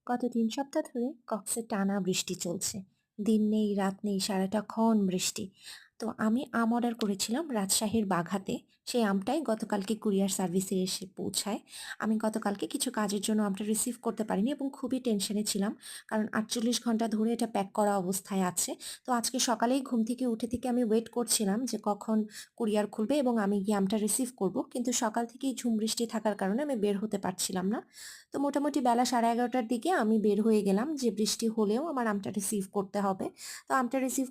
গত ৩ সপ্তাহ ধরে কক্সে টানা বৃষ্টি চলছে। দিন নেই, রাত নেই, সারাটাক্ষণ বৃষ্টি। তো আমি আম অর্ডার করেছিলাম রাজশাহীর বাঘাতে। সেই আমটাই গতকালকে কুরিয়ার সার্ভিসে এসে পৌঁছায়। আমি গতকালকে কিছু কাজের জন্য আমটা রিসিভ করতে পারিনি এবং খুবই টেনশনে ছিলাম। কারণ ৪৮ ঘন্টা ধরে এটা প্যাক করা অবস্থায় আছে। তো আজকে সকালেই ঘুম থেকে উঠে থেকে আমি ওয়েট করছিলাম যে কখন কুরিয়ার খুলবে এবং আমি গিয়ে আমটা রিসিভ করব। কিন্তু সকাল থেকেই ঝুম বৃষ্টি থাকার কারণে আমি বের হতে পারছিলাম না। তো মোটামুটি বেলা 11:30টার দিকে আমি বের হয়ে গেলাম যে বৃষ্টি হলেও আমার আমটা রিসিভ করতে হবে। তো আমটা রিসিভ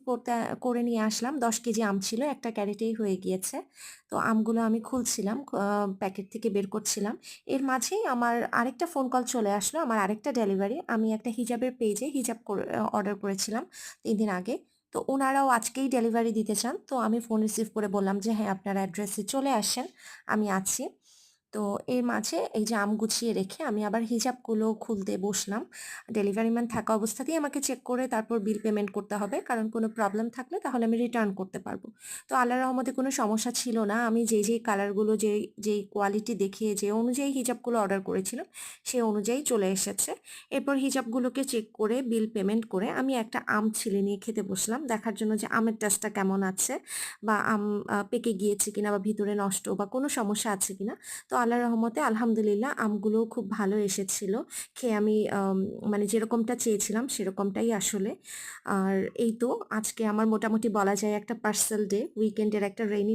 করে নিয়ে আসলাম। 10 কেজি আম ছিল, একটা ক্যারেটেই হয়ে গিয়েছে। তো আমগুলো আমি খুলছিলাম, প্যাকেট থেকে বের করছিলাম। এর মাঝেই আমার আরেকটা ফোন কল চলে আসলো, আমার আরেকটা ডেলিভারি। আমি একটা হিজাবের পেজে হিজাব অর্ডার করেছিলাম 3 দিন আগে। তো ওনারাও আজকেই ডেলিভারি দিতে চান। তো আমি ফোন রিসিভ করে বললাম যে হ্যাঁ, আপনার অ্যাড্রেসে চলে আসেন, আমি আছি। তো এর মাঝে এই যে আম গুছিয়ে রেখে আমি আবার হিজাবগুলো খুলতে বসলাম। ডেলিভারি ম্যান থাকা অবস্থাতেই আমাকে চেক করে তারপর বিল পেমেন্ট করতে হবে, কারণ কোনো প্রবলেম থাকলে তাহলে আমি রিটার্ন করতে পারবো। তো আল্লাহর রহমতে কোনো সমস্যা ছিল না। আমি যেই কালারগুলো যেই কোয়ালিটি দেখে যে অনুযায়ী হিজাবগুলো অর্ডার করেছিলাম সেই অনুযায়ী চলে এসেছে। এরপর হিজাবগুলোকে চেক করে বিল পেমেন্ট করে আমি একটা আম ছিলে নিয়ে খেতে বসলাম, দেখার জন্য যে আমের টেস্টটা কেমন আছে, বা আম পেকে গিয়েছে কিনা, বা ভিতরে নষ্ট বা কোনো সমস্যা আছে কিনা। তো আল্লাহর রহমতে আলহামদুলিল্লাহ আমগুলোও খুব ভালো এসেছিল। খেয়ে আমি মানে যেরকমটা চেয়েছিলাম সেরকমটাই আসলে। আর এই তো আজকে আমার মোটামুটি বলা যায় একটা পার্সেল ডে, উইকেন্ডের একটা রেইনি